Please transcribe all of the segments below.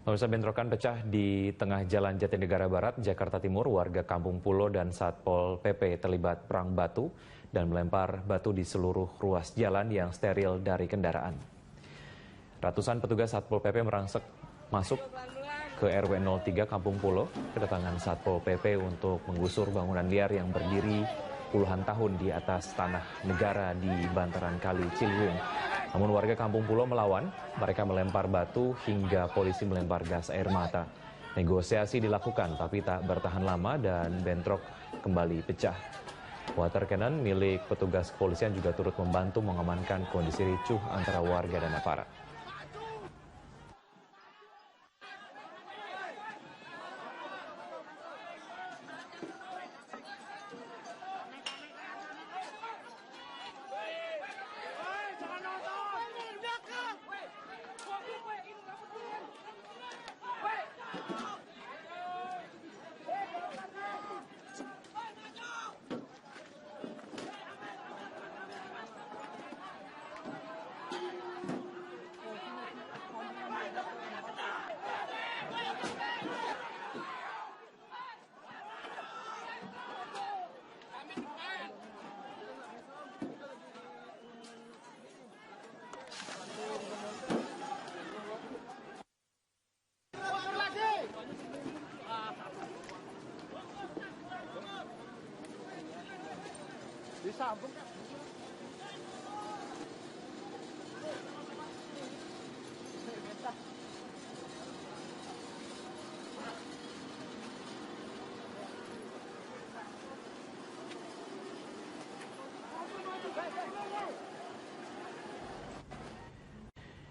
Pemirsa, bentrokan pecah di tengah Jalan Jatinegara Barat, Jakarta Timur. Warga Kampung Pulo dan Satpol PP terlibat perang batu dan melempar batu di seluruh ruas jalan yang steril dari kendaraan. Ratusan petugas Satpol PP merangsek masuk ke RW 03 Kampung Pulo, kedatangan Satpol PP untuk menggusur bangunan liar yang berdiri puluhan tahun di atas tanah negara di bantaran Kali Ciliwung. Namun warga Kampung Pulo melawan, mereka melempar batu hingga polisi melempar gas air mata. Negosiasi dilakukan tapi tak bertahan lama dan bentrok kembali pecah. Water cannon milik petugas kepolisian juga turut membantu mengamankan kondisi ricuh antara warga dan aparat. Disambung kan?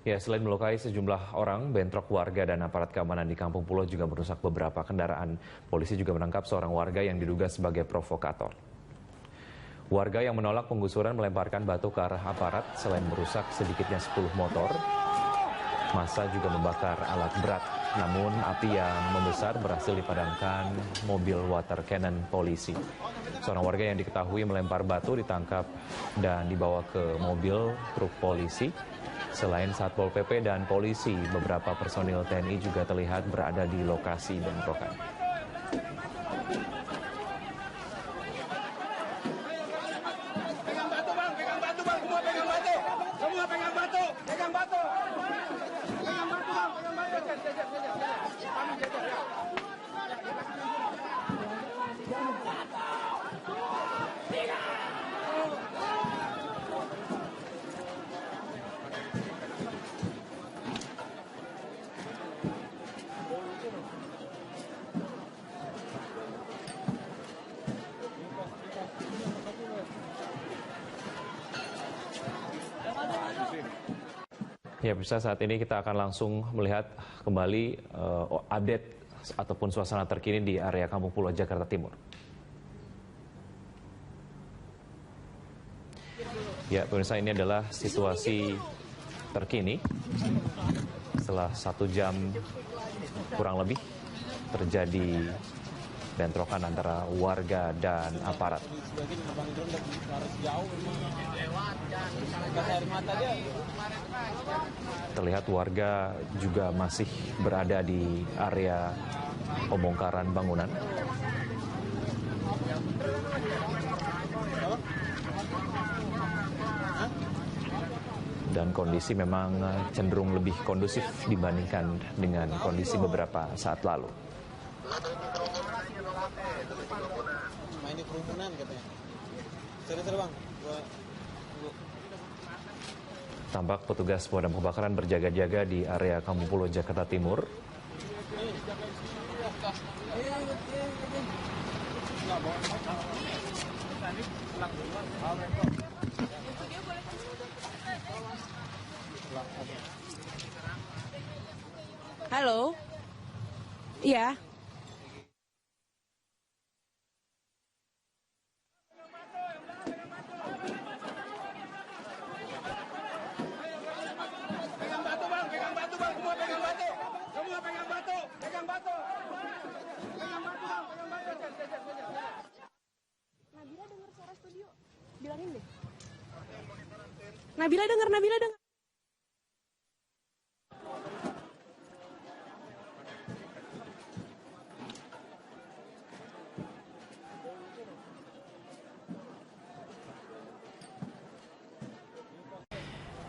Ya, selain melukai sejumlah orang, bentrok warga dan aparat keamanan di Kampung Pulo juga merusak beberapa kendaraan. Polisi juga menangkap seorang warga yang diduga sebagai provokator. Warga yang menolak penggusuran melemparkan batu ke arah aparat. Selain merusak sedikitnya 10 motor, massa juga membakar alat berat. Namun api yang membesar berhasil dipadamkan mobil water cannon polisi. Seorang warga yang diketahui melempar batu ditangkap dan dibawa ke mobil truk polisi. Selain Satpol PP dan polisi, beberapa personil TNI juga terlihat berada di lokasi bentrokan. Ya, bisa saat ini kita akan langsung melihat kembali update ataupun suasana terkini di area Kampung Pulo, Jakarta Timur. Ya, pemirsa, ini adalah situasi terkini setelah 1 jam kurang lebih terjadi bentrokan antara warga dan aparat. Terlihat warga juga masih berada di area pembongkaran bangunan. Dan kondisi memang cenderung lebih kondusif dibandingkan dengan kondisi beberapa saat lalu. Ini kerumunan katanya. Serius bang. Tampak petugas pemadam kebakaran berjaga-jaga di area Kampung Pulo, Jakarta Timur. Halo. Iya. Nabila dengar suara studio, bilangin deh. Nabila dengar.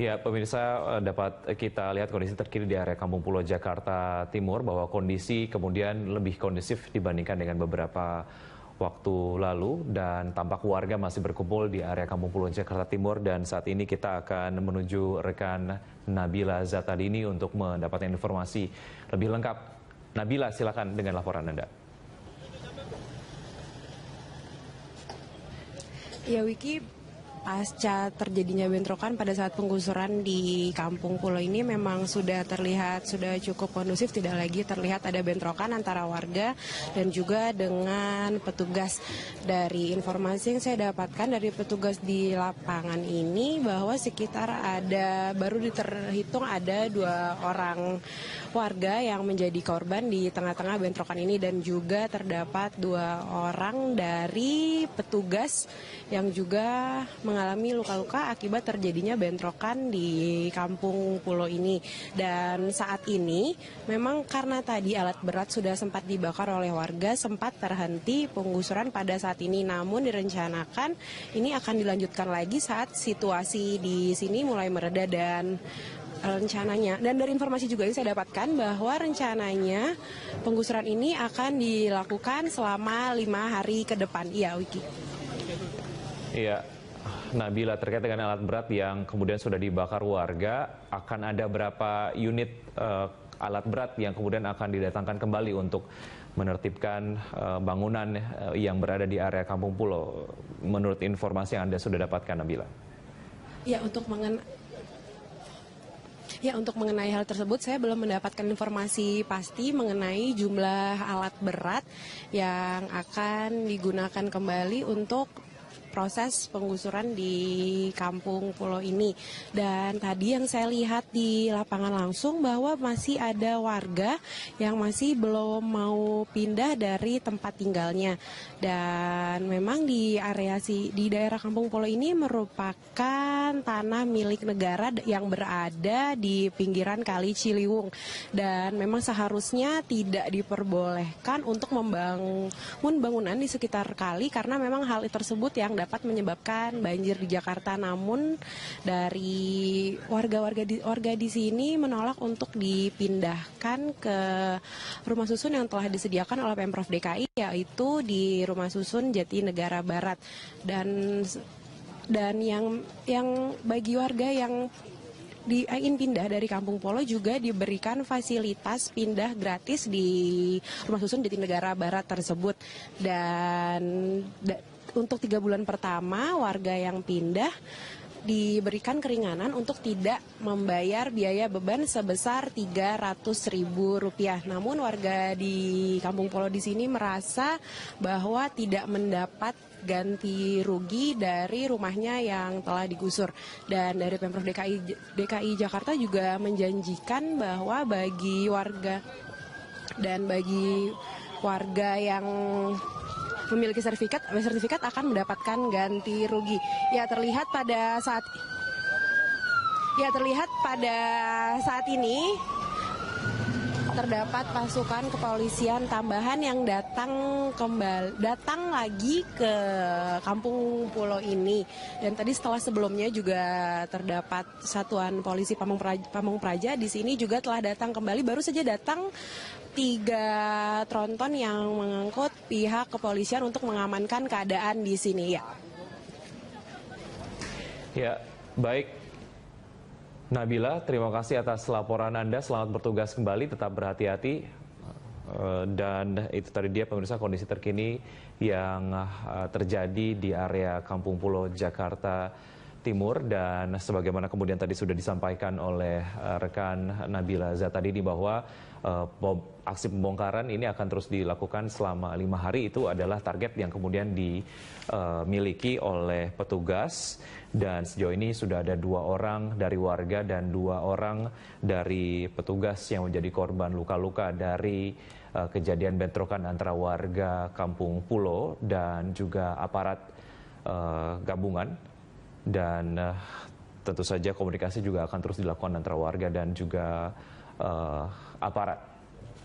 Ya, pemirsa, dapat kita lihat kondisi terkini di area Kampung Pulo, Jakarta Timur, bahwa kondisi kemudian lebih kondusif dibandingkan dengan beberapa waktu lalu, dan tampak warga masih berkumpul di area Kampung Pulo, Jakarta Timur. Dan saat ini kita akan menuju rekan Nabila Zatadini untuk mendapatkan informasi lebih lengkap. Nabila, silakan dengan laporan Anda. Ya, Wiki, pasca terjadinya bentrokan pada saat penggusuran di Kampung Pulo ini memang sudah terlihat sudah cukup kondusif, tidak lagi terlihat ada bentrokan antara warga dan juga dengan petugas. Dari informasi yang saya dapatkan dari petugas di lapangan ini, bahwa sekitar baru terhitung ada 2 orang warga yang menjadi korban di tengah-tengah bentrokan ini, dan juga terdapat 2 orang dari petugas yang juga mengalami luka-luka akibat terjadinya bentrokan di Kampung Pulo ini. Dan saat ini memang karena tadi alat berat sudah sempat dibakar oleh warga, sempat terhenti penggusuran pada saat ini. Namun direncanakan ini akan dilanjutkan lagi saat situasi di sini mulai mereda, dan rencananya, dan dari informasi juga yang saya dapatkan, bahwa rencananya penggusuran ini akan dilakukan selama 5 hari ke depan. Iya, Wiki. Iya, Nabila, terkait dengan alat berat yang kemudian sudah dibakar warga, akan ada berapa unit alat berat yang kemudian akan didatangkan kembali untuk menertibkan bangunan yang berada di area Kampung Pulo, menurut informasi yang Anda sudah dapatkan, Nabila? Ya, untuk mengenai hal tersebut, saya belum mendapatkan informasi pasti mengenai jumlah alat berat yang akan digunakan kembali untuk proses penggusuran di Kampung Pulo ini. Dan tadi yang saya lihat di lapangan langsung, bahwa masih ada warga yang masih belum mau pindah dari tempat tinggalnya. Dan memang di daerah Kampung Pulo ini merupakan tanah milik negara yang berada di pinggiran Kali Ciliwung, dan memang seharusnya tidak diperbolehkan untuk membangun bangunan di sekitar kali, karena memang hal tersebut yang dapat menyebabkan banjir di Jakarta. Namun dari warga di sini menolak untuk dipindahkan ke rumah susun yang telah disediakan oleh Pemprov DKI, yaitu di Rumah Susun Jatinegara Barat. Dan yang bagi warga yang ingin pindah dari Kampung Pulo juga diberikan fasilitas pindah gratis di Rumah Susun Jatinegara Barat tersebut. Dan untuk 3 bulan pertama, warga yang pindah diberikan keringanan untuk tidak membayar biaya beban sebesar Rp300.000. Namun warga di Kampung Pulo di sini merasa bahwa tidak mendapat ganti rugi dari rumahnya yang telah digusur. Dan dari Pemprov DKI Jakarta juga menjanjikan bahwa bagi warga yang memiliki sertifikat akan mendapatkan ganti rugi. Terlihat pada saat ini terdapat pasukan kepolisian tambahan yang datang lagi ke Kampung Pulo ini. Dan tadi sebelumnya juga terdapat satuan polisi Pamung Praja di sini juga telah datang kembali. Baru saja datang 3 tronton yang mengangkut pihak kepolisian untuk mengamankan keadaan di sini. Ya, baik. Nabila, terima kasih atas laporan Anda. Selamat bertugas kembali, tetap berhati-hati. Dan itu tadi dia, pemirsa, kondisi terkini yang terjadi di area Kampung Pulo, Jakarta Timur. Dan sebagaimana kemudian tadi sudah disampaikan oleh rekan Nabila Zatadini, bahwa aksi pembongkaran ini akan terus dilakukan selama 5 hari. Itu adalah target yang kemudian dimiliki oleh petugas. Dan sejauh ini sudah ada 2 orang dari warga dan 2 orang dari petugas yang menjadi korban luka-luka dari kejadian bentrokan antara warga Kampung Pulo dan juga aparat gabungan. Dan tentu saja komunikasi juga akan terus dilakukan antara warga dan juga aparat.